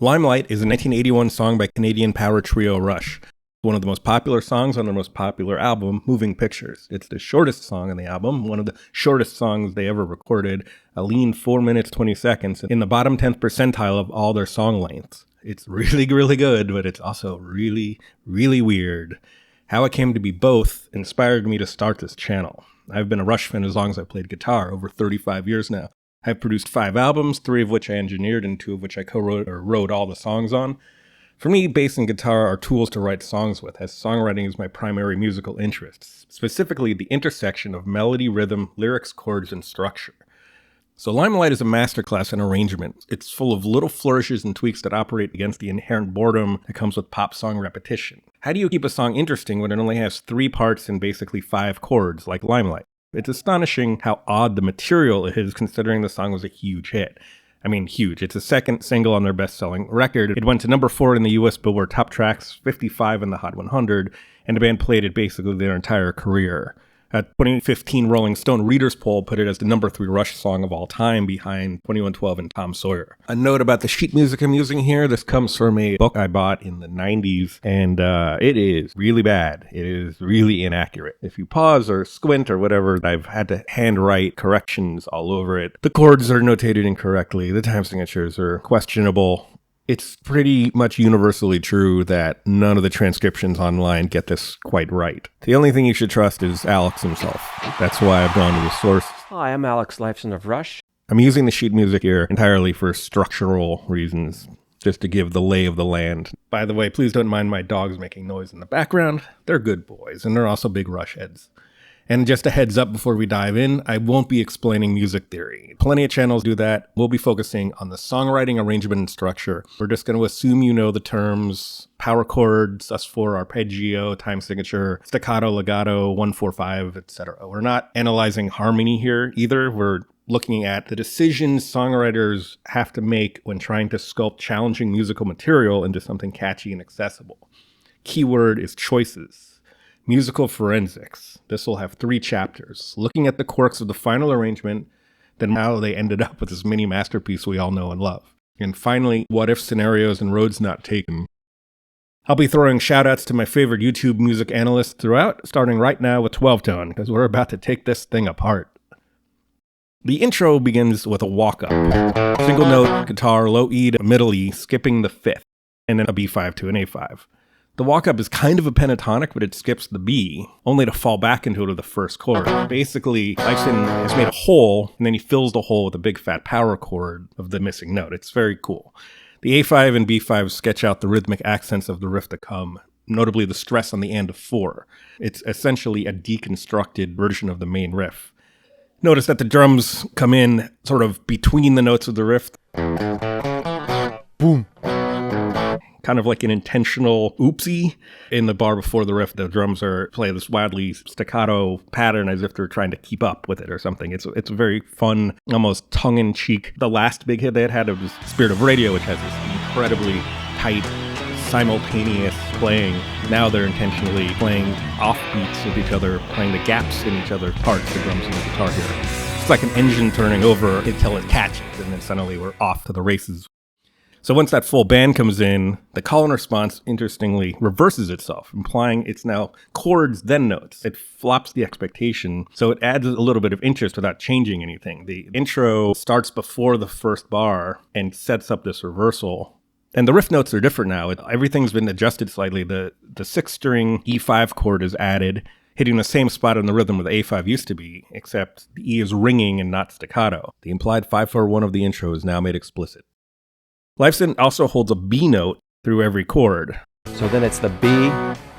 Limelight is a 1981 song by Canadian power trio Rush, one of the most popular songs on their most popular album, Moving Pictures. It's the shortest song on the album, one of the shortest songs they ever recorded, a lean 4 minutes, 20 seconds, in the bottom 10th percentile of all their song lengths. It's really, really good, but it's also really, really weird. How it came to be both inspired me to start this channel. I've been a Rush fan as long as I've played guitar, over 35 years now. I've produced 5 albums, 3 of which I engineered and 2 of which I co-wrote or wrote all the songs on. For me, bass and guitar are tools to write songs with, as songwriting is my primary musical interest, specifically the intersection of melody, rhythm, lyrics, chords, and structure. So Limelight is a masterclass in arrangement. It's full of little flourishes and tweaks that operate against the inherent boredom that comes with pop song repetition. How do you keep a song interesting when it only has 3 parts and basically 5 chords, like Limelight? It's astonishing how odd the material is, considering the song was a huge hit. I mean, huge. It's the second single on their best-selling record. It went to number 4 in the US Billboard Top Tracks, 55 in the Hot 100, and the band played it basically their entire career. A 2015 Rolling Stone Readers poll put it as the number 3 Rush song of all time, behind 2112 and Tom Sawyer. A note about the sheet music I'm using here, this comes from a book I bought in the 90s, and it is really bad. It is really inaccurate. If you pause or squint or whatever, I've had to handwrite corrections all over it. The chords are notated incorrectly, the time signatures are questionable. It's pretty much universally true that none of the transcriptions online get this quite right. The only thing you should trust is Alex himself. That's why I've gone to the source. Hi, I'm Alex Lifeson of Rush. I'm using the sheet music here entirely for structural reasons, just to give the lay of the land. By the way, please don't mind my dogs making noise in the background. They're good boys, and they're also big Rush heads. And just a heads up before we dive in, I won't be explaining music theory. Plenty of channels do that. We'll be focusing on the songwriting, arrangement, and structure. We're just going to assume you know the terms power chord, sus4, arpeggio, time signature, staccato, legato, 1-4-5, etc. We're not analyzing harmony here either. We're looking at the decisions songwriters have to make when trying to sculpt challenging musical material into something catchy and accessible. Keyword is choices. Musical forensics. This will have 3 chapters, looking at the quirks of the final arrangement, then how they ended up with this mini masterpiece we all know and love. And finally, what if scenarios and roads not taken. I'll be throwing shoutouts to my favorite YouTube music analysts throughout, starting right now with 12 Tone, because we're about to take this thing apart. The intro begins with a walk-up. Single note, guitar, low E to middle E, skipping the 5th, and then a B5 to an A5. The walk-up is kind of a pentatonic, but it skips the B, only to fall back into it with the first chord. Basically, Lifeson has made a hole, and then he fills the hole with a big fat power chord of the missing note. It's very cool. The A5 and B5 sketch out the rhythmic accents of the riff to come, notably the stress on the and of 4. It's essentially a deconstructed version of the main riff. Notice that the drums come in sort of between the notes of the riff. Boom. Kind of like an intentional oopsie. In the bar before the riff, the drums play this wildly staccato pattern as if they're trying to keep up with it or something. It's a very fun, almost tongue-in-cheek. The last big hit they had was Spirit of Radio, which has this incredibly tight, simultaneous playing. Now they're intentionally playing off beats with each other, playing the gaps in each other's parts, the drums and the guitar here. It's like an engine turning over until it catches, and then suddenly we're off to the races. So once that full band comes in, the call and response, interestingly, reverses itself, implying it's now chords, then notes. It flops the expectation, so it adds a little bit of interest without changing anything. The intro starts before the first bar and sets up this reversal. And the riff notes are different now. Everything's been adjusted slightly. The 6-string E5 chord is added, hitting the same spot in the rhythm where the A5 used to be, except the E is ringing and not staccato. The implied 5-4-1 of the intro is now made explicit. Lifeson also holds a B note through every chord. So then it's the B,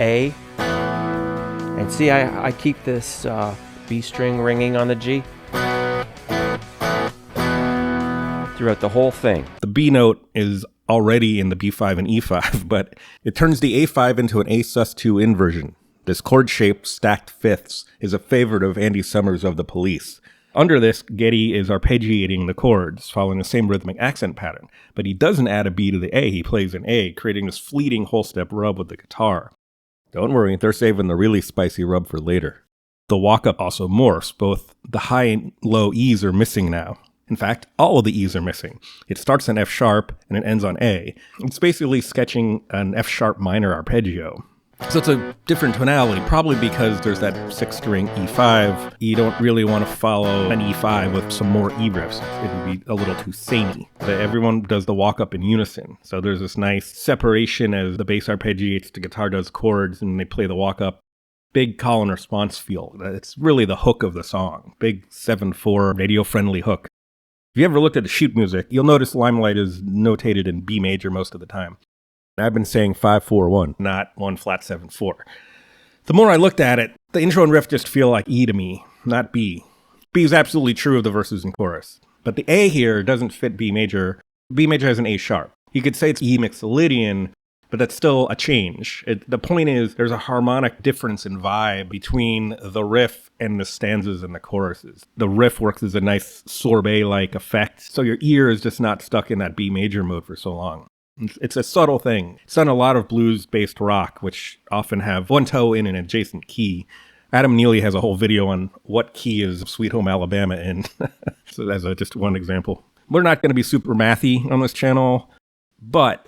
A, and see, I keep this B string ringing on the G throughout the whole thing. The B note is already in the B5 and E5, but it turns the A5 into an A sus2 inversion. This chord-shaped stacked fifths is a favorite of Andy Summers of The Police. Under this, Geddy is arpeggiating the chords, following the same rhythmic accent pattern, but he doesn't add a B to the A, he plays an A, creating this fleeting whole-step rub with the guitar. Don't worry, they're saving the really spicy rub for later. The walk-up also morphs, both the high and low E's are missing now, In fact, all of the E's are missing. It starts on F sharp and it ends on A. It's basically sketching an F sharp minor arpeggio. So it's a different tonality, probably because there's that 6-string E5. You don't really want to follow an E5 with some more E riffs. It would be a little too samey. But everyone does the walk-up in unison. So there's this nice separation as the bass arpeggiates, the guitar does chords, and they play the walk-up. Big call and response feel. It's really the hook of the song. Big 7/4 radio-friendly hook. If you ever looked at the sheet music, you'll notice Limelight is notated in B major most of the time. I've been saying 5/4/1, not 1 flat 7/4. The more I looked at it, the intro and riff just feel like E to me, not B. B is absolutely true of the verses and chorus. But the A here doesn't fit B major. B major has an A sharp. You could say it's E mixolydian, but that's still a change. The point is there's a harmonic difference in vibe between the riff and the stanzas and the choruses. The riff works as a nice sorbet-like effect, so your ear is just not stuck in that B major mode for so long. It's a subtle thing. It's done a lot of blues-based rock, which often have one toe in an adjacent key. Adam Neely has a whole video on what key is Sweet Home Alabama in. So that's just one example. We're not going to be super mathy on this channel, but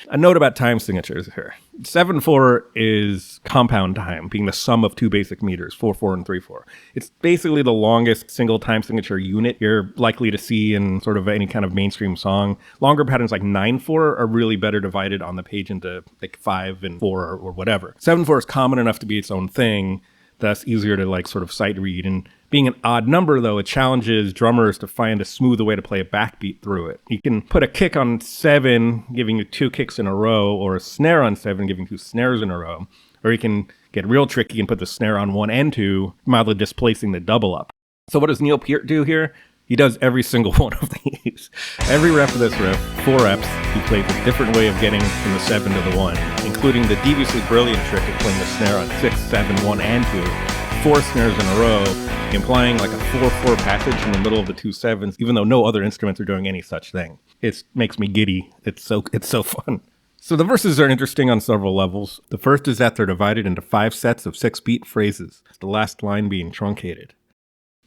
a note about time signatures here. 7/4 is compound time, being the sum of two basic meters, 4/4 and 3/4. It's basically the longest single time signature unit you're likely to see in sort of any kind of mainstream song. Longer patterns like 9/4 are really better divided on the page into like 5 and 4 or whatever. 7/4 is common enough to be its own thing, thus easier to like sort of sight read. And being an odd number, though, it challenges drummers to find a smooth way to play a backbeat through it. You can put a kick on 7, giving you 2 kicks in a row, or a snare on 7, giving 2 snares in a row. Or you can get real tricky and put the snare on 1 and 2, mildly displacing the double up. So what does Neil Peart do here? He does every single one of these. Every rep of this riff, 4 reps, he plays a different way of getting from the 7 to the 1, including the deviously brilliant trick of playing the snare on 6, 7, 1, and 2, 4 snares in a row, implying like a 4/4 passage in the middle of the 2 7s, even though no other instruments are doing any such thing. It makes me giddy. It's so fun. So the verses are interesting on several levels. The first is that they're divided into 5 sets of 6-beat phrases, the last line being truncated.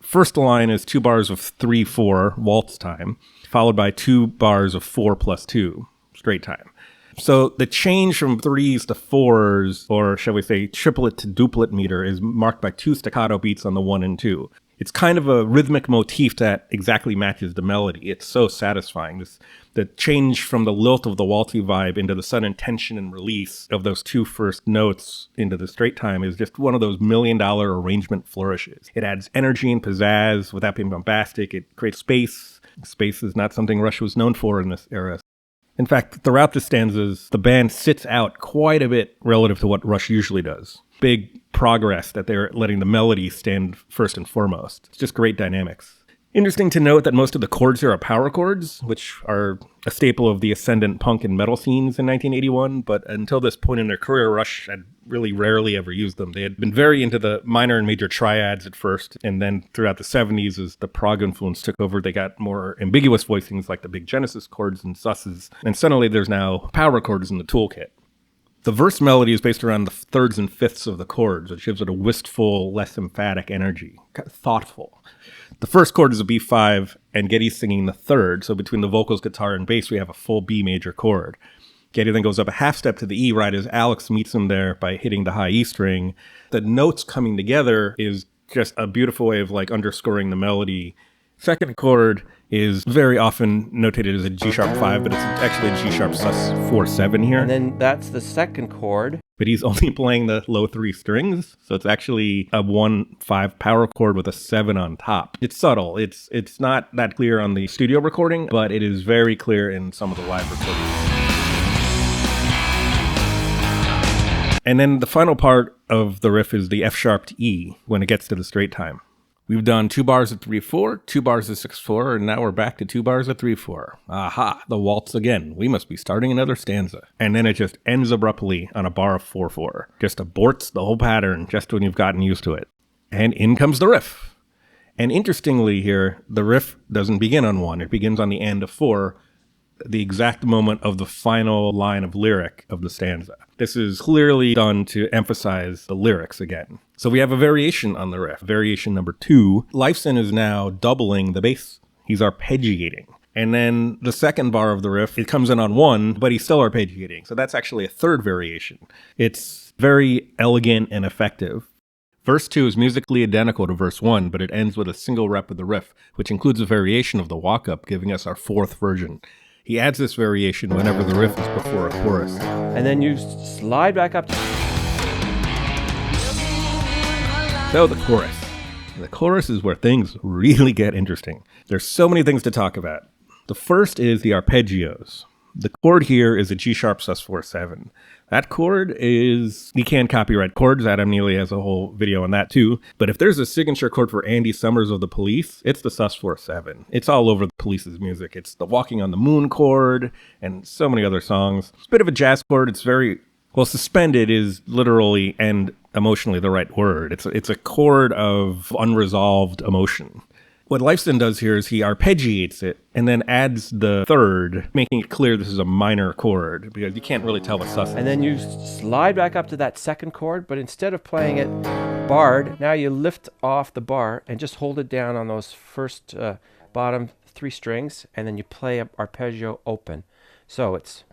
First line is 2 bars of 3/4 waltz time, followed by 2 bars of 4 + 2 straight time. So the change from 3s to 4s, or shall we say triplet to duplet meter, is marked by 2 staccato beats on the 1 and 2. It's kind of a rhythmic motif that exactly matches the melody. It's so satisfying. The change from the lilt of the waltzy vibe into the sudden tension and release of those 2 first notes into the straight time is just one of those $1 million arrangement flourishes. It adds energy and pizzazz without being bombastic. It creates space. Space is not something Rush was known for in this era. In fact, throughout the stanzas, the band sits out quite a bit relative to what Rush usually does. Big progress that they're letting the melody stand first and foremost. It's just great dynamics. Interesting to note that most of the chords here are power chords, which are a staple of the ascendant punk and metal scenes in 1981, but until this point in their career, Rush had really rarely ever used them. They had been very into the minor and major triads at first, and then throughout the 70s, as the prog influence took over, they got more ambiguous voicings like the big Genesis chords and susses, and suddenly there's now power chords in the toolkit. The verse melody is based around the 3rds and 5ths of the chords, which gives it a wistful, less emphatic energy, thoughtful. The first chord is a B5, and Geddy's singing the 3rd, so between the vocals, guitar, and bass, we have a full B major chord. Geddy then goes up a half step to the E right as Alex meets him there by hitting the high E string. The notes coming together is just a beautiful way of like underscoring the melody. Second chord is very often notated as a G-sharp 5, but it's actually a G-sharp sus 4/7 here. And then that's the second chord. But he's only playing the low 3 strings, so it's actually a 1/5 power chord with a 7 on top. It's subtle. It's not that clear on the studio recording, but it is very clear in some of the live recordings. And then the final part of the riff is the F sharp to E when it gets to the straight time. We've done 2 bars of 3/4, 2 bars of 6/4, and now we're back to 2 bars of 3/4. Aha, the waltz again. We must be starting another stanza. And then it just ends abruptly on a bar of 4/4. Just aborts the whole pattern just when you've gotten used to it. And in comes the riff. And interestingly here, the riff doesn't begin on 1. It begins on the end of 4, the exact moment of the final line of lyric of the stanza. This is clearly done to emphasize the lyrics again. So we have a variation on the riff, variation number 2. Lifeson is now doubling the bass He's arpeggiating. And then the second bar of the riff, it comes in on 1, but he's still arpeggiating. So that's actually a third variation. It's very elegant and effective. Verse 2 is musically identical to verse 1, but it ends with a single rep of the riff, which includes a variation of the walk-up, giving us our fourth version. He adds this variation whenever the riff is before a chorus. And then you slide back up. So the chorus. The chorus is where things really get interesting. There's so many things to talk about. The first is the arpeggios. The chord here is a G sharp sus4 7. That chord is, you can't copyright chords. Adam Neely has a whole video on that too. But if there's a signature chord for Andy Summers of the Police, it's the sus4 7. It's all over the Police's music. It's the Walking on the Moon chord and so many other songs. It's a bit of a jazz chord. It's very, well, suspended is literally and emotionally the right word. It's a chord of unresolved emotion. What Leifson does here is he arpeggiates it and then adds the third, making it clear this is a minor chord because you can't really tell the sus. And then you slide back up to that second chord, but instead of playing it barred, now you lift off the bar and just hold it down on those first bottom 3 strings, and then you play an arpeggio open. So it's...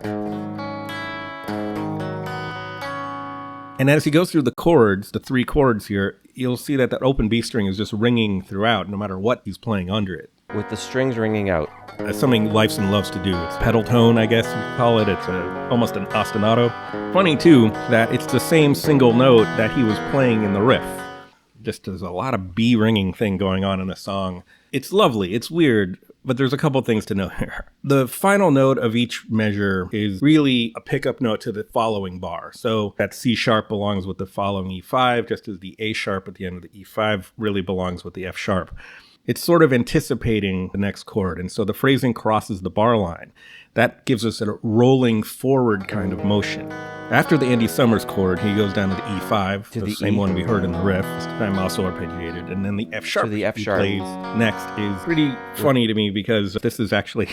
And as he goes through the chords, the 3 chords here, you'll see that open B string is just ringing throughout, no matter what he's playing under it. With the strings ringing out. That's something Leifson loves to do. It's pedal tone, I guess you could call it. It's almost an ostinato. Funny, too, that it's the same single note that he was playing in the riff. Just there's a lot of B ringing thing going on in the song. It's lovely. It's weird. But there's a couple things to note here. The final note of each measure is really a pickup note to the following bar. So that C sharp belongs with the following E5, just as the A sharp at the end of the E5 really belongs with the F sharp. It's sort of anticipating the next chord, and so the phrasing crosses the bar line. That gives us a rolling forward kind of motion. After the Andy Summers chord, he goes down to the E5, the same one we heard in the riff, this time also arpeggiated, and then the F sharp he plays next is pretty funny to me because this is actually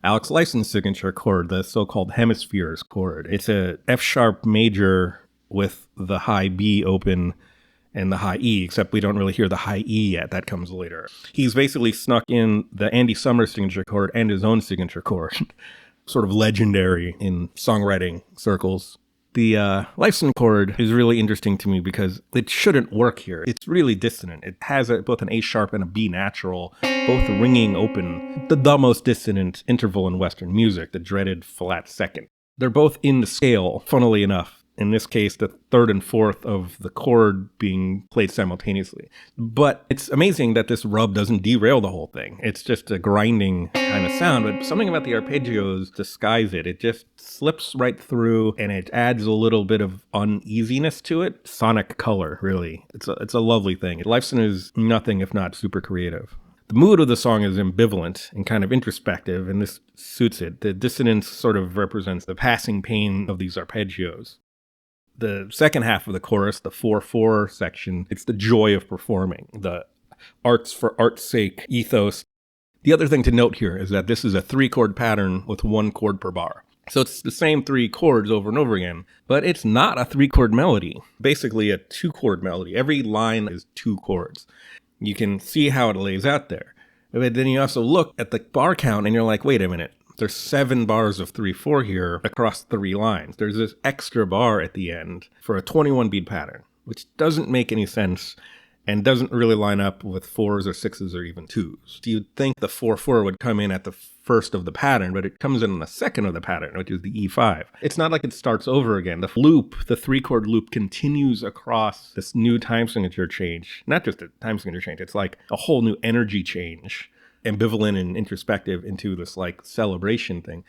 Alex Leifson's signature chord, the so-called hemispheres chord. It's a F sharp major with the high B open and the high E, except we don't really hear the high E yet. That comes later. He's basically snuck in the Andy Summers signature chord and his own signature chord. Sort of legendary in songwriting circles. The Leifson chord is really interesting to me because it shouldn't work here. It's really dissonant. It has both an A sharp and a B natural, both ringing open. The most dissonant interval in Western music, the dreaded flat second. They're both in the scale, funnily enough. In this case, the third and fourth of the chord being played simultaneously. But it's amazing that this rub doesn't derail the whole thing. It's just a grinding kind of sound, but something about the arpeggios disguise it. It just slips right through, and it adds a little bit of uneasiness to it. Sonic color, really. It's a lovely thing. Leifson is nothing if not super creative. The mood of the song is ambivalent and kind of introspective, and this suits it. The dissonance sort of represents the passing pain of these arpeggios. The second half of the chorus, the 4/4 section, it's the joy of performing, the arts for art's sake ethos. The other thing to note here is that this is a 3-chord pattern with 1 chord per bar. So it's the same 3 chords over and over again, but it's not a 3-chord melody, basically a 2-chord melody. Every line is 2 chords. You can see how it lays out there. But then you also look at the bar count and you're like, wait a minute. There's 7 bars of 3/4 here across 3 lines. There's this extra bar at the end for a 21 beat pattern, which doesn't make any sense and doesn't really line up with 4s or 6s or even 2s. You'd think the 4/4 would come in at the first of the pattern, but it comes in on the second of the pattern, which is the E5. It's not like it starts over again. The loop, the 3-chord loop, continues across this new time signature change. Not just a time signature change, it's like a whole new energy change. Ambivalent and introspective into this like celebration thing.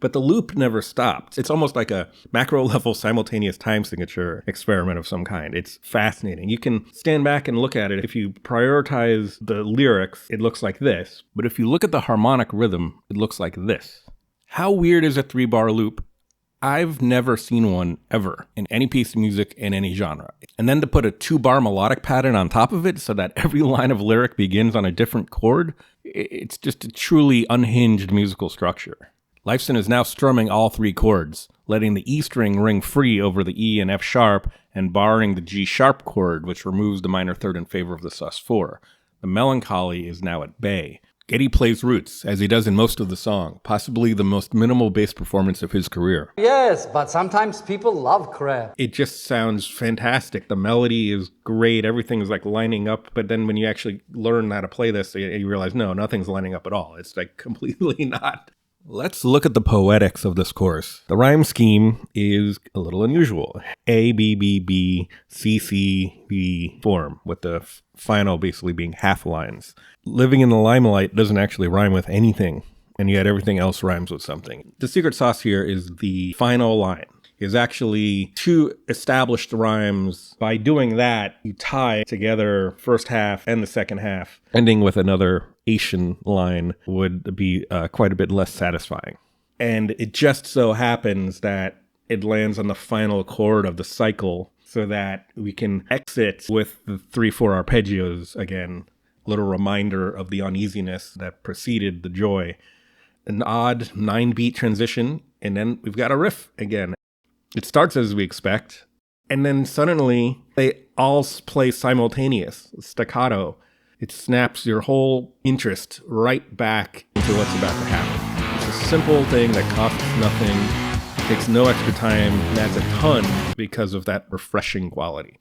But the loop never stops. It's almost like a macro level simultaneous time signature experiment of some kind. It's fascinating. You can stand back and look at it. If you prioritize the lyrics, it looks like this. But if you look at the harmonic rhythm, it looks like this. How weird is a 3-bar loop? I've never seen one ever in any piece of music in any genre. And then to put a 2-bar melodic pattern on top of it so that every line of lyric begins on a different chord, it's just a truly unhinged musical structure. Leifson is now strumming all 3 chords, letting the E string ring free over the E and F sharp and barring the G sharp chord, which removes the minor third in favor of the sus4. The melancholy is now at bay. Geddy plays roots, as he does in most of the song, possibly the most minimal bass performance of his career. Yes, but sometimes people love crap. It just sounds fantastic. The melody is great. Everything is like lining up. But then when you actually learn how to play this, you realize, no, nothing's lining up at all. It's like completely not. Let's look at the poetics of this chorus. The rhyme scheme is a little unusual. A, B, B, B, C, C, B form, with the final basically being half lines. Living in the limelight doesn't actually rhyme with anything, and yet everything else rhymes with something. The secret sauce here is the final line. Is actually two established rhymes. By doing that, you tie together first half and the second half. Ending with another Asian line would be quite a bit less satisfying. And it just so happens that it lands on the final chord of the cycle so that we can exit with the 3/4 arpeggios again. Little reminder of the uneasiness that preceded the joy. An odd 9-beat transition, and then we've got a riff again. It starts as we expect, and then suddenly they all play simultaneous, staccato. It snaps your whole interest right back into what's about to happen. It's a simple thing that costs nothing, takes no extra time, and adds a ton because of that refreshing quality.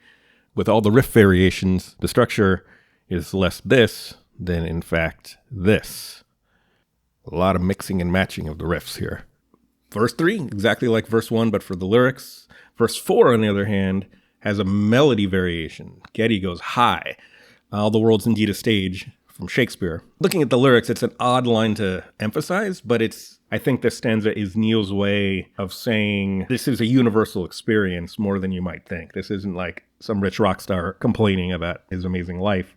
With all the riff variations, the structure is less this than, in fact, this. A lot of mixing and matching of the riffs here. Verse 3, exactly like verse 1, but for the lyrics. Verse 4, on the other hand, has a melody variation. Geddy goes high. All the world's indeed a stage, from Shakespeare. Looking at the lyrics, it's an odd line to emphasize, but I think this stanza is Neil's way of saying this is a universal experience more than you might think. This isn't like some rich rock star complaining about his amazing life.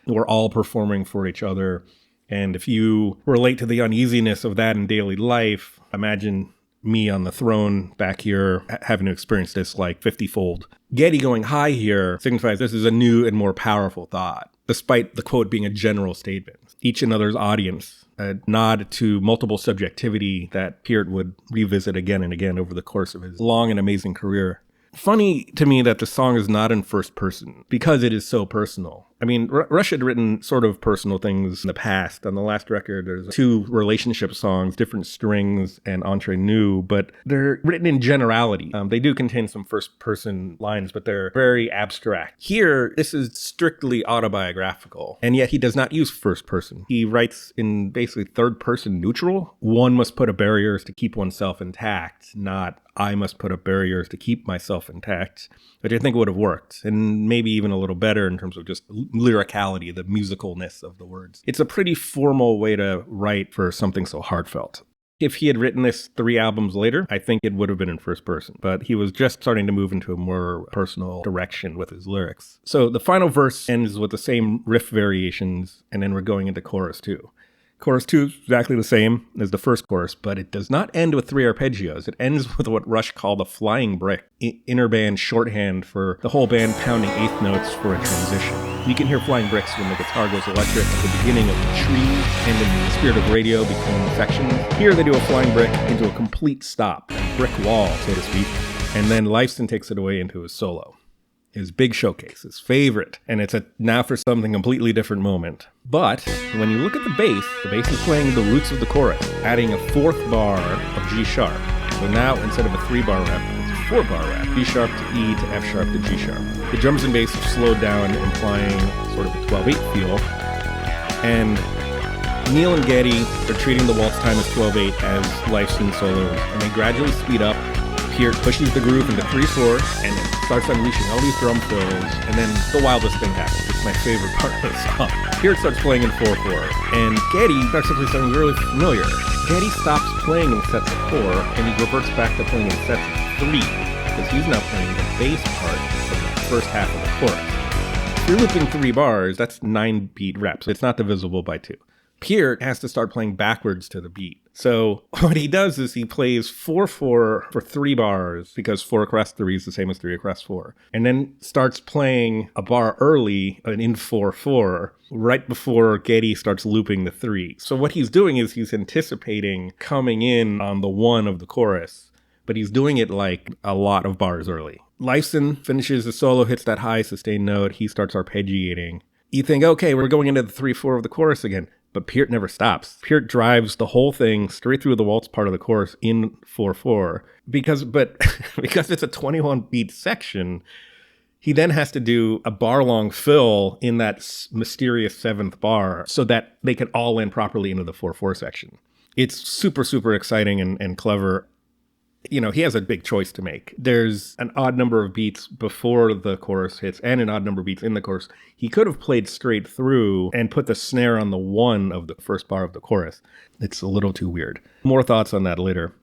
We're all performing for each other. And if you relate to the uneasiness of that in daily life, imagine me on the throne back here having to experience this like 50-fold. Geddy going high here signifies this is a new and more powerful thought, despite the quote being a general statement. Each another's audience, a nod to multiple subjectivity that Peart would revisit again and again over the course of his long and amazing career. Funny to me that the song is not in first person because it is so personal. I mean, Rush had written sort of personal things in the past. On the last record, there's 2 relationship songs, Different Strings and Entre Nous, but they're written in generality. They do contain some first person lines, but they're very abstract. Here, this is strictly autobiographical, and yet he does not use first person. He writes in basically third person neutral. One must put up barriers to keep oneself intact, not I must put up barriers to keep myself intact, which I think would have worked, and maybe even a little better in terms of just lyricality, the musicalness of the words. It's a pretty formal way to write for something so heartfelt. If he had written this 3 albums later, I think it would have been in first person, but he was just starting to move into a more personal direction with his lyrics. So the final verse ends with the same riff variations, and then we're going into chorus 2. Chorus 2 is exactly the same as the first chorus, but it does not end with 3 arpeggios. It ends with what Rush called a flying brick, inner band shorthand for the whole band pounding eighth notes for a transition. You can hear flying bricks when the guitar goes electric at the beginning of The Tree and in The Spirit of Radio between sections. Here they do a flying brick into a complete stop, a brick wall, so to speak, and then Lifeson takes it away into his solo. His big showcase, his favorite, and it's a now for something completely different moment. But when you look at the bass is playing the roots of the chorus, adding a 4th bar of G sharp. So now instead of a 3-bar rep, it's a 4-bar rep, G sharp to E to F sharp to G sharp. The drums and bass have slowed down, implying sort of a 12/8 feel. And Neil and Geddy are treating the waltz time as 12/8 as Lifeson solos, and they gradually speed up. Peart pushes the groove into 3/4 and starts unleashing all these drum fills, and then the wildest thing happens. It's my favorite part of the song. Peart starts playing in 4/4, and Geddy starts to play something really familiar. Geddy stops playing in sets of 4, and he reverts back to playing in sets of 3, because he's now playing the bass part of the first half of the chorus. If you're looping 3 bars, that's 9-beat reps. It's not divisible by 2. Peart has to start playing backwards to the beat. So what he does is he plays 4/4 for 3 bars, because 4 across 3 is the same as 3 across 4, and then starts playing a bar early in 4/4 right before Geddy starts looping the 3. So what he's doing is he's anticipating coming in on the 1 of the chorus, but he's doing it like a lot of bars early. Lifeson finishes the solo, hits that high sustained note, he starts arpeggiating. You think, okay, we're going into the 3/4 of the chorus again. But Peart never stops. Peart drives the whole thing straight through the waltz part of the chorus in 4/4 because it's a 21 beat section. He then has to do a bar-long fill in that mysterious 7th bar so that they can all end properly into the 4/4 section. It's super, super exciting and clever. You know, he has a big choice to make. There's an odd number of beats before the chorus hits and an odd number of beats in the chorus. He could have played straight through and put the snare on the 1 of the first bar of the chorus. It's a little too weird. More thoughts on that later.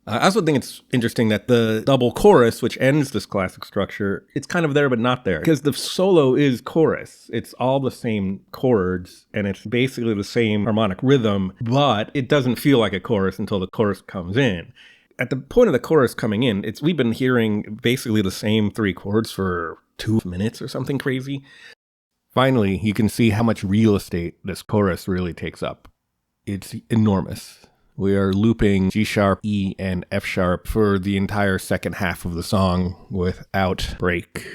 I also think it's interesting that the double chorus, which ends this classic structure, it's kind of there but not there. Because the solo is chorus. It's all the same chords, and it's basically the same harmonic rhythm, but it doesn't feel like a chorus until the chorus comes in. At the point of the chorus coming in, we've been hearing basically the same 3 chords for 2 minutes or something crazy. Finally, you can see how much real estate this chorus really takes up. It's enormous. We are looping G sharp, E, and F sharp for the entire second half of the song without break.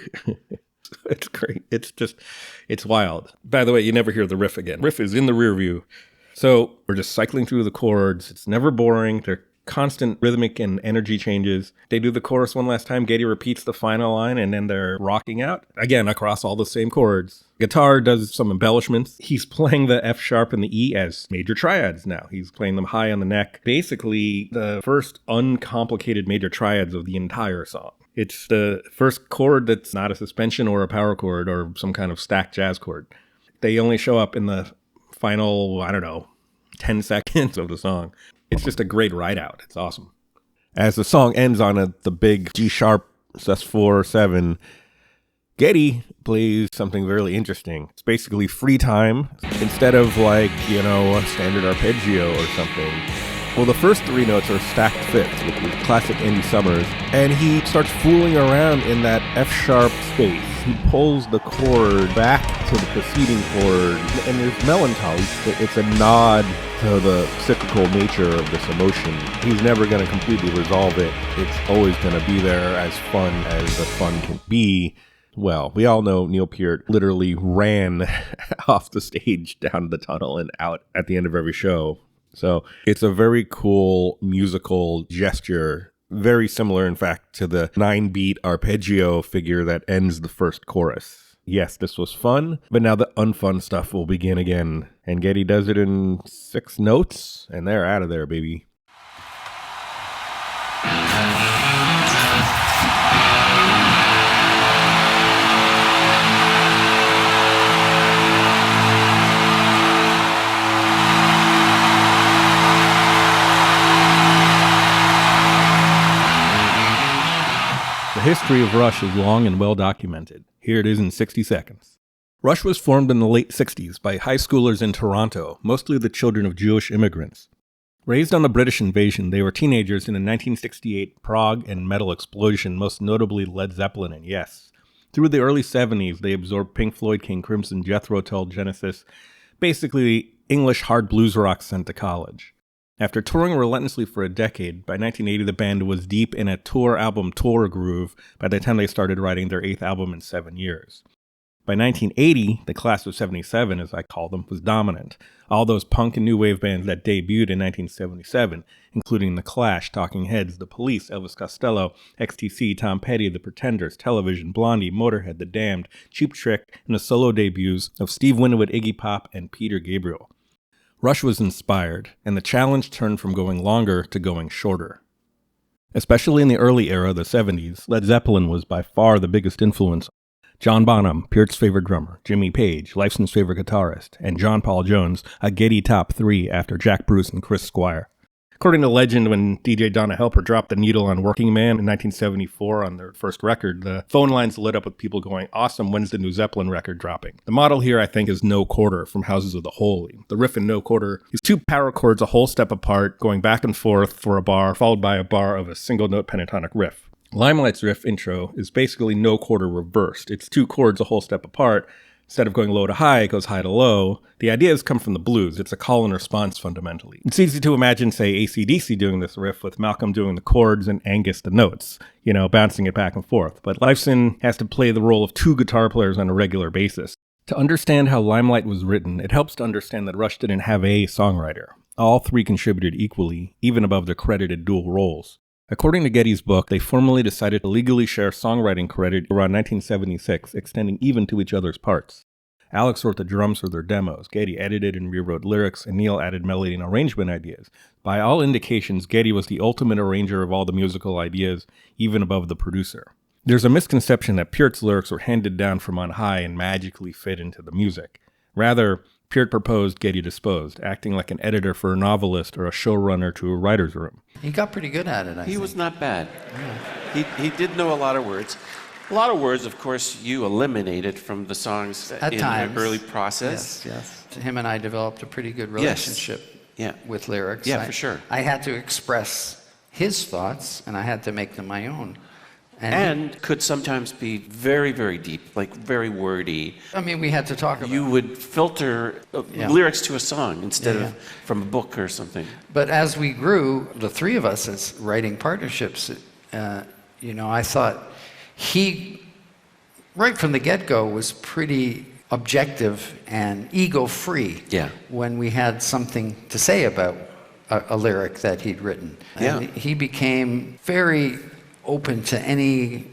It's great. It's wild. By the way, you never hear the riff again. Riff is in the rear view. So we're just cycling through the chords. It's never boring. They're constant rhythmic and energy changes. They do the chorus one last time. Geddy repeats the final line, and then they're rocking out again across all the same chords. Guitar does some embellishments. He's playing the F sharp and the E as major triads now. He's playing them high on the neck. Basically, the first uncomplicated major triads of the entire song. It's the first chord that's not a suspension or a power chord or some kind of stacked jazz chord. They only show up in the final, 10 seconds of the song. It's just a great ride out. It's awesome. As the song ends on the big G sharp sus4/7, Geddy plays something really interesting. It's basically free time instead of a standard arpeggio or something. Well, the first 3 notes are stacked fifths with classic Andy Summers, and he starts fooling around in that F sharp space. He pulls the chord back to the preceding chord, and there's melancholy. It's a nod to the cyclical nature of this emotion. He's never going to completely resolve it. It's always going to be there, as fun as the fun can be. Well, we all know Neil Peart literally ran off the stage down the tunnel and out at the end of every show. So it's a very cool musical gesture, very similar, in fact, to the 9-beat arpeggio figure that ends the first chorus. Yes, this was fun, but now the unfun stuff will begin again. And Geddy does it in 6 notes, and they're out of there, baby. The history of Rush is long and well documented. Here it is in 60 seconds. Rush was formed in the late 60s by high schoolers in Toronto, mostly the children of Jewish immigrants. Raised on the British invasion, they were teenagers in the 1968 prog and metal explosion, most notably Led Zeppelin and Yes. Through the early 70s, they absorbed Pink Floyd, King Crimson, Jethro Tull, Genesis, basically English hard blues rock sent to college. After touring relentlessly for a decade, by 1980 the band was deep in a tour groove by the time they started writing their 8th album in 7 years. By 1980, the class of 77, as I call them, was dominant. All those punk and new wave bands that debuted in 1977, including The Clash, Talking Heads, The Police, Elvis Costello, XTC, Tom Petty, The Pretenders, Television, Blondie, Motorhead, The Damned, Cheap Trick, and the solo debuts of Steve Winwood, Iggy Pop, and Peter Gabriel. Rush was inspired, and the challenge turned from going longer to going shorter. Especially in the early era, the 70s, Led Zeppelin was by far the biggest influence. John Bonham, Peart's favorite drummer, Jimmy Page, Lifeson's favorite guitarist, and John Paul Jones, a Geddy top 3 after Jack Bruce and Chris Squire. According to legend, when DJ Donna Helper dropped the needle on Working Man in 1974 on their first record, the phone lines lit up with people going, "Awesome, when's the new Zeppelin record dropping?" The model here, I think, is No Quarter from Houses of the Holy. The riff in No Quarter is 2 power chords a whole step apart, going back and forth for a bar, followed by a bar of a single-note pentatonic riff. Limelight's riff intro is basically No Quarter reversed. It's 2 chords a whole step apart. Instead of going low to high, it goes high to low. The ideas come from the blues. It's a call and response fundamentally. It's easy to imagine, say, AC/DC doing this riff with Malcolm doing the chords and Angus the notes, bouncing it back and forth. But Lifeson has to play the role of 2 guitar players on a regular basis. To understand how Limelight was written, it helps to understand that Rush didn't have a songwriter. All three contributed equally, even above their credited dual roles. According to Getty's book, they formally decided to legally share songwriting credit around 1976, extending even to each other's parts. Alex wrote the drums for their demos, Getty edited and rewrote lyrics, and Neil added melody and arrangement ideas. By all indications, Getty was the ultimate arranger of all the musical ideas, even above the producer. There's a misconception that Peart's lyrics were handed down from on high and magically fit into the music. Rather, Peart proposed, Getty disposed, acting like an editor for a novelist or a showrunner to a writer's room. He got pretty good at it, I think. He was not bad. He did know a lot of words. A lot of words, of course, you eliminated from the songs At in times. the early process. Yes. Him and I developed a pretty good relationship with lyrics. Yeah, for sure. I had to express his thoughts, and I had to make them my own. And could sometimes be very, very deep, like very wordy. I mean, we had to talk about You would filter lyrics to a song instead of from a book or something. But as we grew, the three of us as writing partnerships, I thought he, right from the get-go, was pretty objective and ego-free when we had something to say about a lyric that he'd written. And he became very open to any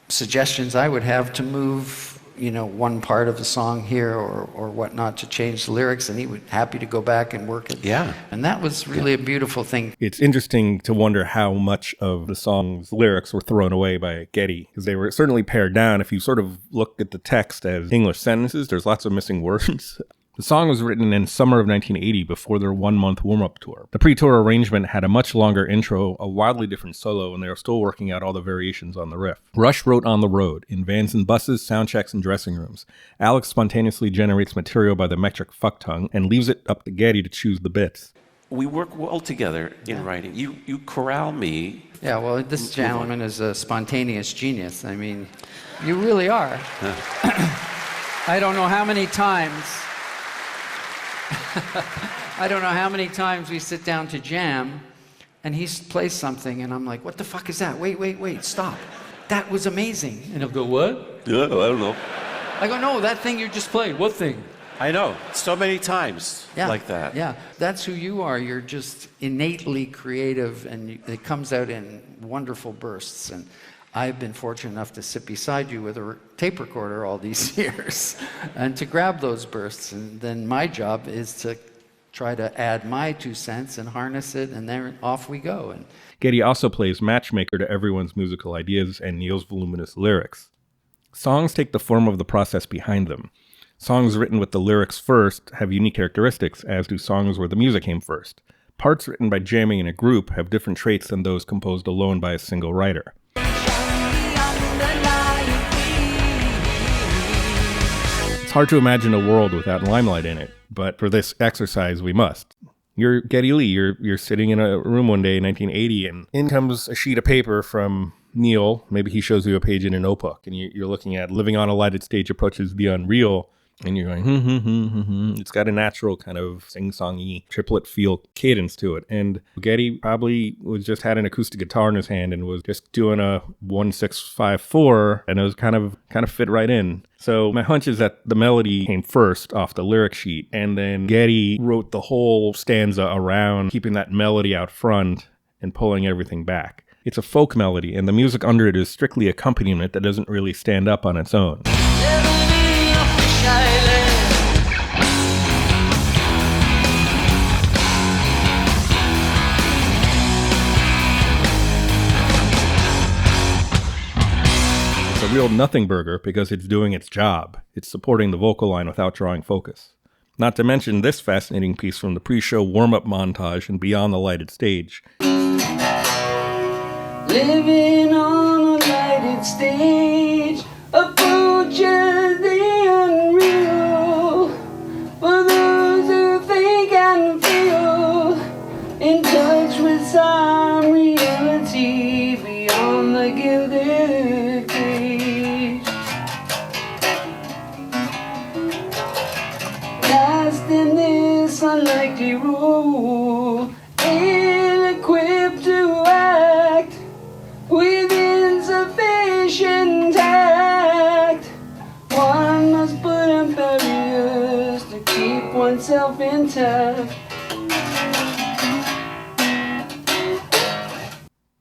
suggestions I would have to move, one part of the song here or whatnot to change the lyrics, and he was happy to go back and work it. Yeah. And that was really a beautiful thing. It's interesting to wonder how much of the song's lyrics were thrown away by Getty, because they were certainly pared down. If you sort of look at the text as English sentences, there's lots of missing words. The song was written in summer of 1980 before their one-month warm-up tour. The pre-tour arrangement had a much longer intro, a wildly different solo, and they were still working out all the variations on the riff. Rush wrote on the road, in vans and buses, sound checks, and dressing rooms. Alex spontaneously generates material by the metric fuck tongue and leaves it up to Getty to choose the bits. We work well together in writing. You corral me. Yeah, well, this gentleman is a spontaneous genius. I mean, you really are. I don't know how many times... we sit down to jam, and he plays something, and I'm like, what the fuck is that? Wait, stop. That was amazing. And he'll go, what? Yeah, I don't know. I go, no, that thing you just played. What thing? I know. So many times like that. Yeah, that's who you are. You're just innately creative, and it comes out in wonderful bursts. And I've been fortunate enough to sit beside you with a tape recorder all these years and to grab those bursts. And then my job is to try to add my 2 cents and harness it, and then off we go. And Getty also plays matchmaker to everyone's musical ideas and Neil's voluminous lyrics. Songs take the form of the process behind them. Songs written with the lyrics first have unique characteristics, as do songs where the music came first. Parts written by jamming in a group have different traits than those composed alone by a single writer. It's hard to imagine a world without Limelight in it, but for this exercise, we must. You're Geddy Lee. You're sitting in a room one day in 1980, and in comes a sheet of paper from Neil. Maybe he shows you a page in a notebook, and you're looking at living on a lighted stage approaches the unreal, and you're going, It's got a natural kind of sing-songy triplet feel cadence to it. And Geddy probably just had an acoustic guitar in his hand and was just doing a 1-6-5-4, and it was kind of fit right in. So my hunch is that the melody came first off the lyric sheet, and then Geddy wrote the whole stanza around keeping that melody out front and pulling everything back. It's a folk melody, and the music under it is strictly accompaniment that doesn't really stand up on its own. It's a real nothing burger because it's doing its job. It's supporting the vocal line without drawing focus. Not to mention this fascinating piece from the pre-show warm-up montage and beyond the lighted stage. Living on a lighted stage approaches the unreal. For those who think and feel in touch with some reality beyond the gilded cage. Cast in this unlikely role, ill-equipped to act with insufficient tact, one must put up a oneself intact.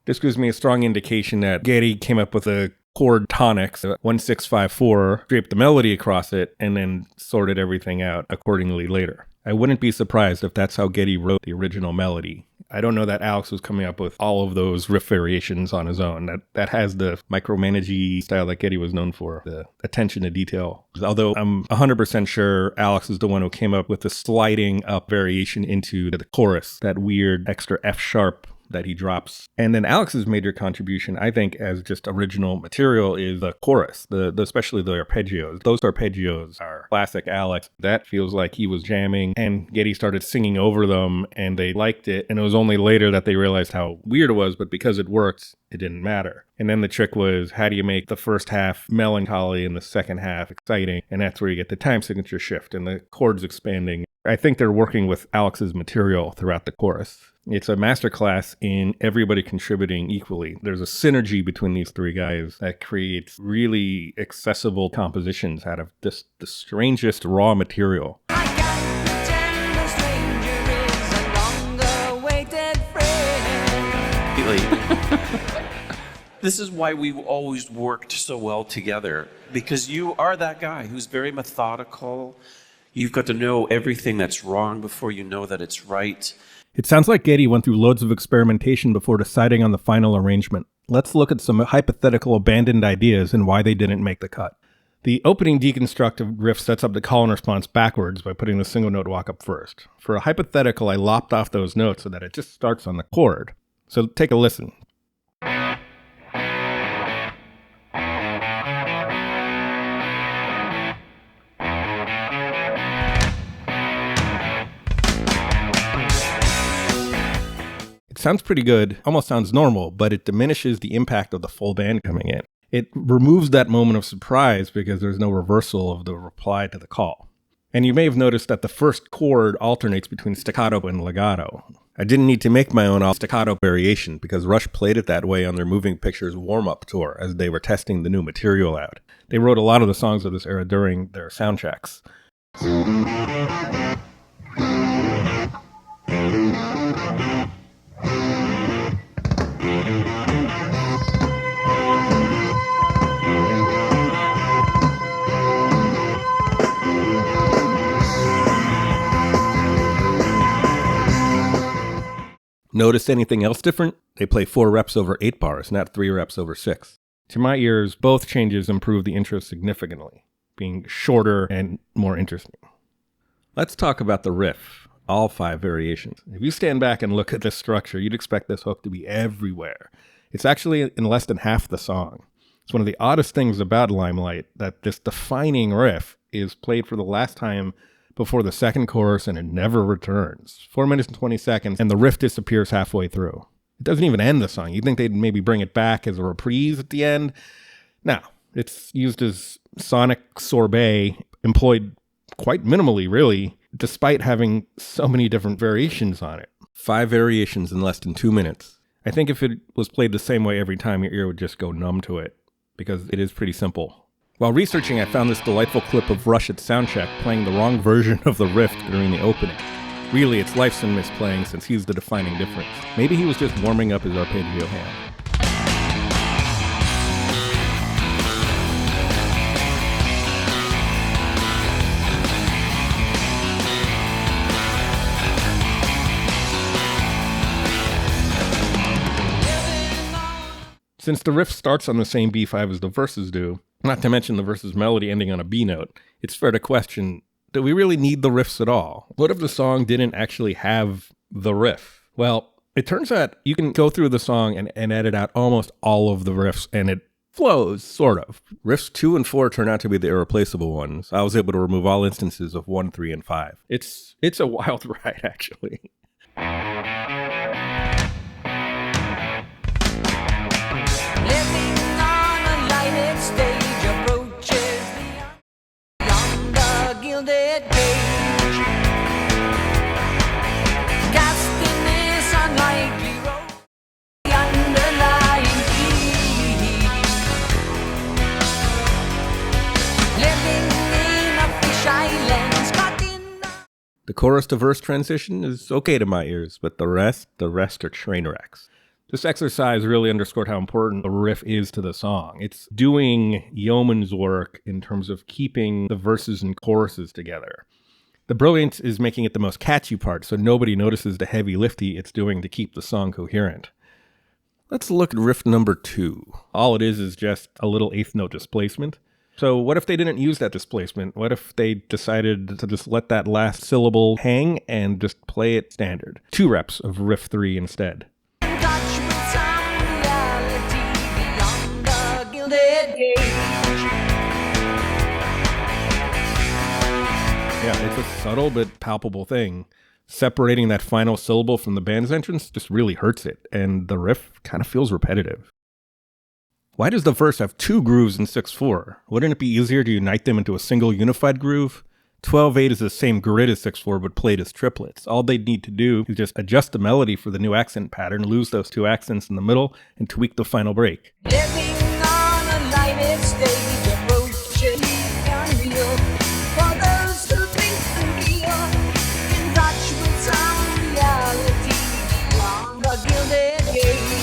This gives me a strong indication that Geddy came up with a chord tonics, 1-6-5-4, draped the melody across it, and then sorted everything out accordingly later. I wouldn't be surprised if that's how Geddy wrote the original melody. I don't know that Alex was coming up with all of those riff variations on his own. That has the micromanagey style that Geddy was known for, the attention to detail. Although I'm 100% sure Alex is the one who came up with the sliding up variation into the chorus, that weird extra F sharp that he drops. And then Alex's major contribution, I think, as just original material is the chorus, especially the arpeggios. Those arpeggios are classic Alex. That feels like he was jamming and Geddy started singing over them and they liked it. And it was only later that they realized how weird it was, but because it worked, it didn't matter. And then the trick was, how do you make the first half melancholy and the second half exciting? And that's where you get the time signature shift and the chords expanding. I think they're working with Alex's material throughout the chorus. It's a masterclass in everybody contributing equally. There's a synergy between these three guys that creates really accessible compositions out of the strangest raw material. This is why we've always worked so well together, because you are that guy who's very methodical. You've got to know everything that's wrong before you know that it's right. It sounds like Geddy went through loads of experimentation before deciding on the final arrangement. Let's look at some hypothetical abandoned ideas and why they didn't make the cut. The opening deconstructive riff sets up the call and response backwards by putting the single note walk up first. For a hypothetical, I lopped off those notes so that it just starts on the chord. So take a listen. It sounds pretty good, almost sounds normal, but it diminishes the impact of the full band coming in. It removes that moment of surprise because there's no reversal of the reply to the call. And you may have noticed that the first chord alternates between staccato and legato. I didn't need to make my own staccato variation because Rush played it that way on their Moving Pictures warm-up tour as they were testing the new material out. They wrote a lot of the songs of this era during their sound checks. Notice anything else different? They play 4 reps over 8 bars, not 3 reps over 6. To my ears, both changes improve the intro significantly, being shorter and more interesting. Let's talk about the riff, all 5 variations. If you stand back and look at this structure, you'd expect this hook to be everywhere. It's actually in less than half the song. It's one of the oddest things about Limelight, that this defining riff is played for the last time before the second chorus and it never returns. 4 minutes and 20 seconds and the riff disappears halfway through. It doesn't even end the song. You'd think they'd maybe bring it back as a reprise at the end. No, it's used as sonic sorbet, employed quite minimally, really, despite having so many different variations on it. 5 variations in less than 2 minutes. I think if it was played the same way every time, your ear would just go numb to it, because it is pretty simple. While researching, I found this delightful clip of Rush at soundcheck playing the wrong version of the riff during the opening. Really, it's Lifeson misplaying since he's the defining difference. Maybe he was just warming up his arpeggio hand. Since the riff starts on the same B5 as the verses do, not to mention the verses melody ending on a B note, it's fair to question, do we really need the riffs at all? What if the song didn't actually have the riff? Well, it turns out you can go through the song and edit out almost all of the riffs, and it flows, sort of. Riffs 2 and 4 turn out to be the irreplaceable ones. I was able to remove all instances of 1, 3, and 5. It's a wild ride, actually. chorus to verse transition is okay to my ears, but the rest are train wrecks. This exercise really underscored how important the riff is to the song. It's doing yeoman's work in terms of keeping the verses and choruses together. The brilliance is making it the most catchy part, so nobody notices the heavy lifty it's doing to keep the song coherent. Let's look at riff number 2. All it is just a little eighth note displacement. So what if they didn't use that displacement? What if they decided to just let that last syllable hang and just play it standard? 2 reps of riff 3 instead. Yeah, it's a subtle but palpable thing. Separating that final syllable from the band's entrance just really hurts it, and the riff kind of feels repetitive. Why does the verse have 2 grooves in 6/4? Wouldn't it be easier to unite them into a single unified groove? 12/8 is the same grid as 6/4 but played as triplets. All they'd need to do is just adjust the melody for the new accent pattern, lose those 2 accents in the middle, and tweak the final break. Living on a lighted stage, approaching unreal. For those who think and feel, in touch with some reality, on the gilded gate.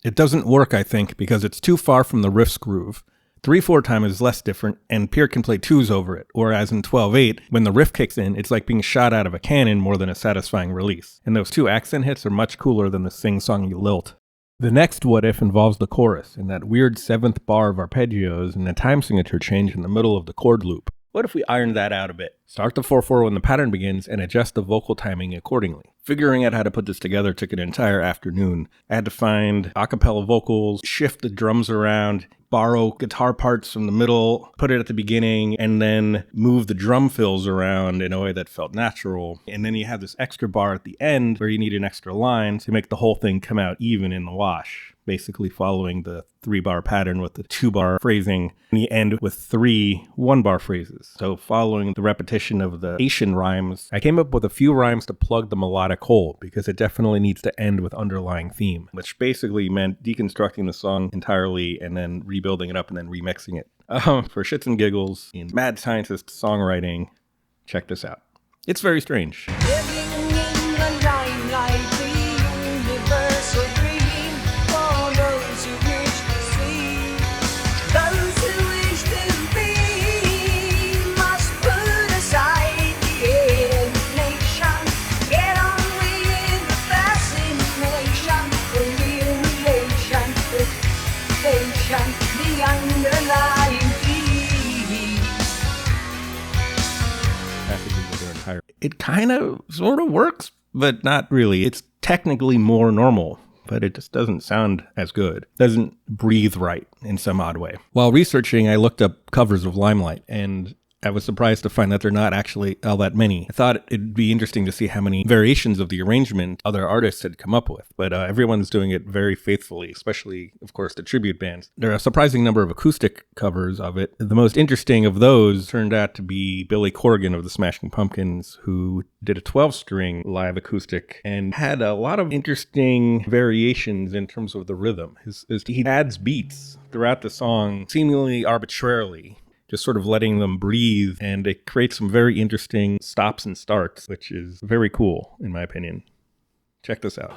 It doesn't work, I think, because it's too far from the riff's groove. 3/4 time is less different, and Peart can play 2s over it, whereas in 12/8, when the riff kicks in, it's like being shot out of a cannon more than a satisfying release. And those 2 accent hits are much cooler than the sing-songy lilt. The next what if involves the chorus, and that weird 7th bar of arpeggios and a time signature change in the middle of the chord loop. What if we ironed that out a bit? Start the 4/4 when the pattern begins and adjust the vocal timing accordingly. Figuring out how to put this together took an entire afternoon. I had to find a cappella vocals, shift the drums around, borrow guitar parts from the middle, put it at the beginning, and then move the drum fills around in a way that felt natural. And then you have this extra bar at the end where you need an extra line to make the whole thing come out even in the wash, basically following the 3-bar pattern with the 2-bar phrasing, and you end with 3 1-bar phrases. So following the repetition of the Asian rhymes, I came up with a few rhymes to plug the melodic hole, because it definitely needs to end with underlying theme, which basically meant deconstructing the song entirely and then rebuilding it up and then remixing it. For shits and giggles, in mad scientist songwriting, check this out. It's very strange. Living in the limelight, the universal dream. For those who wish to see, those who wish to be, must put aside the alienation. Get on with the fascination, the real relation, the station, the underlying peace. Passages of their entire. It kind of sort of works, but not really. It's technically more normal, but it just doesn't sound as good. Doesn't breathe right in some odd way. While researching, I looked up covers of Limelight, and I was surprised to find that there are not actually all that many. I thought it'd be interesting to see how many variations of the arrangement other artists had come up with, but everyone's doing it very faithfully, especially, of course, the tribute bands. There are a surprising number of acoustic covers of it. The most interesting of those turned out to be Billy Corgan of the Smashing Pumpkins, who did a 12-string live acoustic and had a lot of interesting variations in terms of the rhythm. He adds beats throughout the song, seemingly arbitrarily, just sort of letting them breathe, and it creates some very interesting stops and starts, which is very cool, in my opinion. Check this out.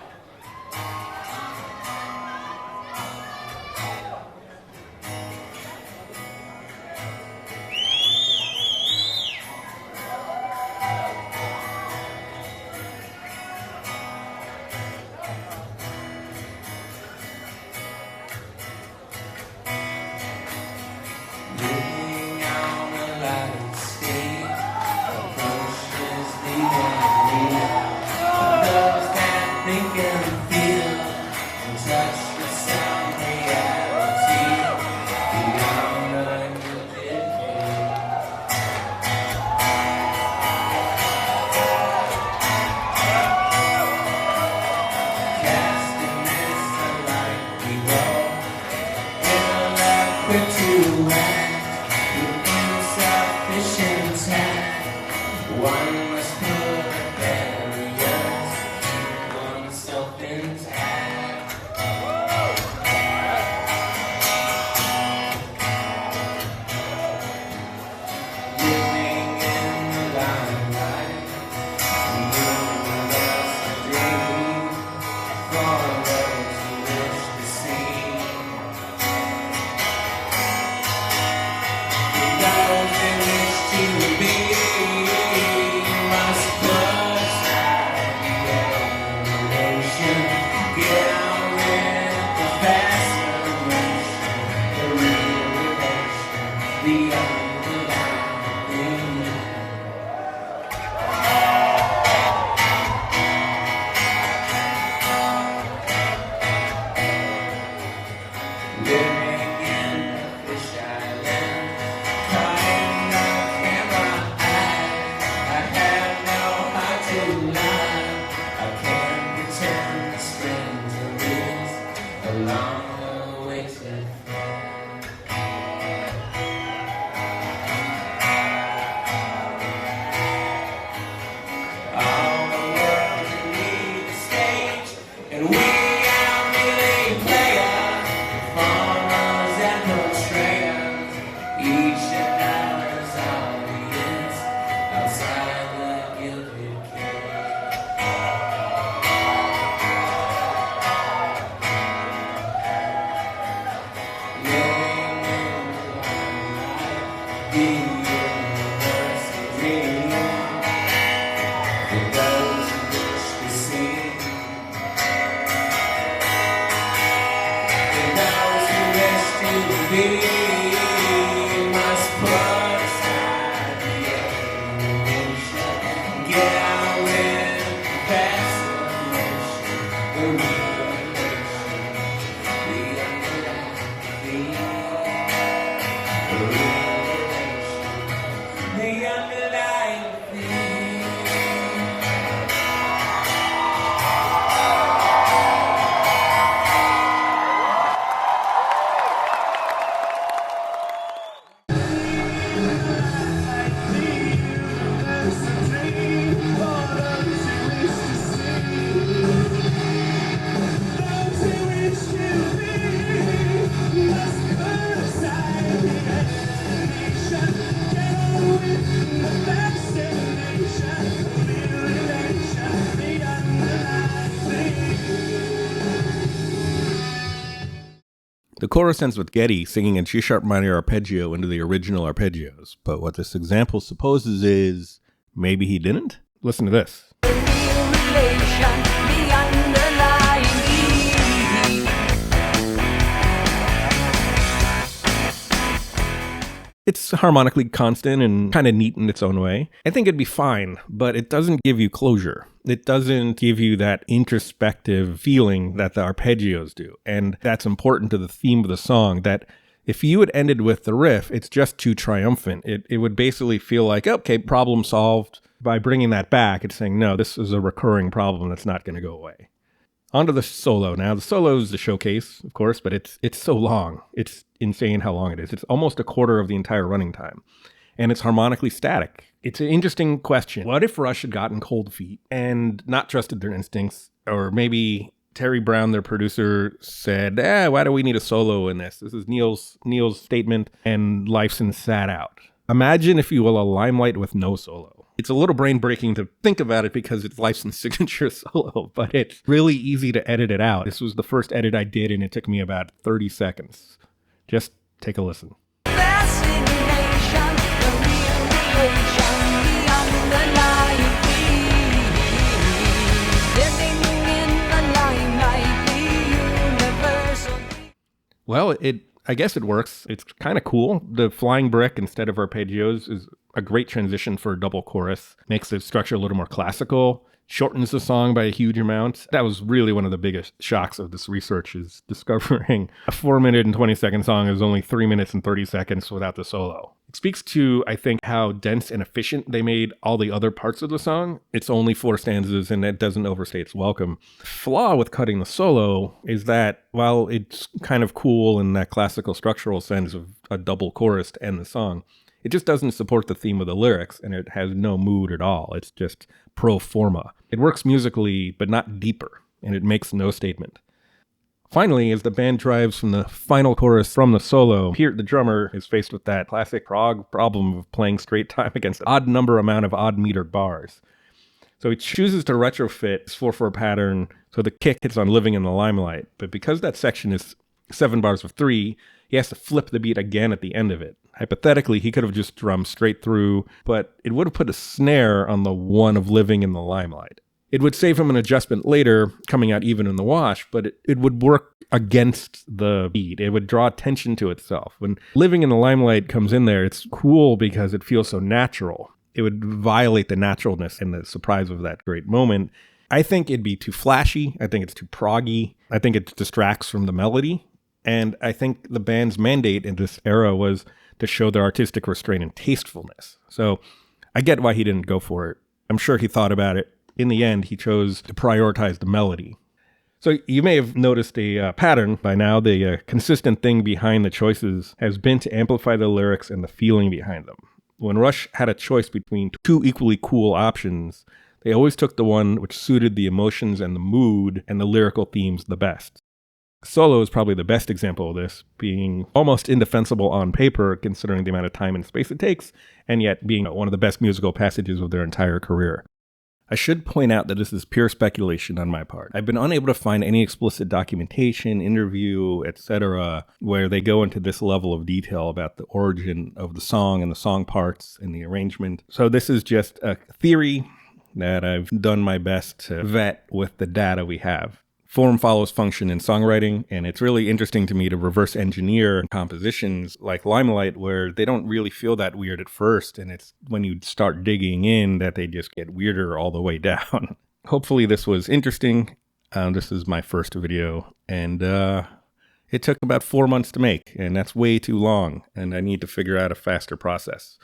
The chorus ends with Geddy singing in G-sharp minor arpeggio into the original arpeggios, but what this example supposes is maybe he didn't? Listen to this. It's harmonically constant and kind of neat in its own way. I think it'd be fine, but it doesn't give you closure. It doesn't give you that introspective feeling that the arpeggios do. And that's important to the theme of the song, that if you had ended with the riff, it's just too triumphant. It would basically feel like, okay, problem solved. By bringing that back, it's saying, no, this is a recurring problem that's not going to go away. On to the solo. Now, the solo is the showcase, of course, but it's so long. It's insane how long it is. It's almost a quarter of the entire running time. And it's harmonically static. It's an interesting question. What if Rush had gotten cold feet and not trusted their instincts? Or maybe Terry Brown, their producer, said, why do we need a solo in this? This is Neil's statement, and Lifeson sat out. Imagine, if you will, a Limelight with no solo. It's a little brain-breaking to think about it because it's Lifeson's signature solo, but it's really easy to edit it out. This was the first edit I did, and it took me about 30 seconds. Just take a listen. Well, I guess it works. It's kind of cool. The flying brick instead of arpeggios is a great transition for a double chorus. Makes the structure a little more classical. Shortens the song by a huge amount. That was really one of the biggest shocks of this research, is discovering a 4-minute and 20-second song is only 3 minutes and 30 seconds without the solo. It speaks to, I think, how dense and efficient they made all the other parts of the song. It's only 4 stanzas, and it doesn't overstay its welcome. The flaw with cutting the solo is that while it's kind of cool in that classical structural sense of a double chorus to end the song, it just doesn't support the theme of the lyrics, and it has no mood at all. It's just pro forma. It works musically, but not deeper, and it makes no statement. Finally, as the band drives from the final chorus from the solo, Peart, the drummer, is faced with that classic prog problem of playing straight time against an odd number amount of odd metered bars. So he chooses to retrofit his 4/4 pattern so the kick hits on Living in the Limelight, but because that section is 7 bars of 3, he has to flip the beat again at the end of it. Hypothetically, he could have just drummed straight through, but it would have put a snare on the one of Living in the Limelight. It would save him an adjustment later, coming out even in the wash, but it would work against the beat. It would draw attention to itself. When Living in the Limelight comes in there, it's cool because it feels so natural. It would violate the naturalness and the surprise of that great moment. I think it'd be too flashy. I think it's too proggy. I think it distracts from the melody. And I think the band's mandate in this era was to show their artistic restraint and tastefulness. So I get why he didn't go for it. I'm sure he thought about it. In the end, he chose to prioritize the melody. So you may have noticed a pattern by now. The consistent thing behind the choices has been to amplify the lyrics and the feeling behind them. When Rush had a choice between two equally cool options, they always took the one which suited the emotions and the mood and the lyrical themes the best. Solo is probably the best example of this, being almost indefensible on paper considering the amount of time and space it takes, and yet being one of the best musical passages of their entire career. I should point out that this is pure speculation on my part. I've been unable to find any explicit documentation, interview, etc., where they go into this level of detail about the origin of the song and the song parts and the arrangement. So this is just a theory that I've done my best to vet with the data we have. Form follows function in songwriting, and it's really interesting to me to reverse engineer compositions like Limelight where they don't really feel that weird at first, and it's when you start digging in that they just get weirder all the way down. Hopefully this was interesting. This is my first video, and it took about 4 months to make, and that's way too long, and I need to figure out a faster process.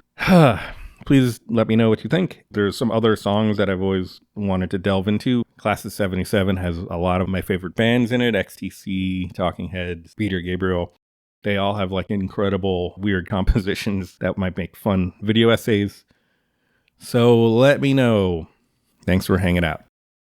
Please let me know what you think. There's some other songs that I've always wanted to delve into. Class of 77 has a lot of my favorite bands in it. XTC, Talking Heads, Peter Gabriel. They all have like incredible, weird compositions that might make fun video essays. So let me know. Thanks for hanging out.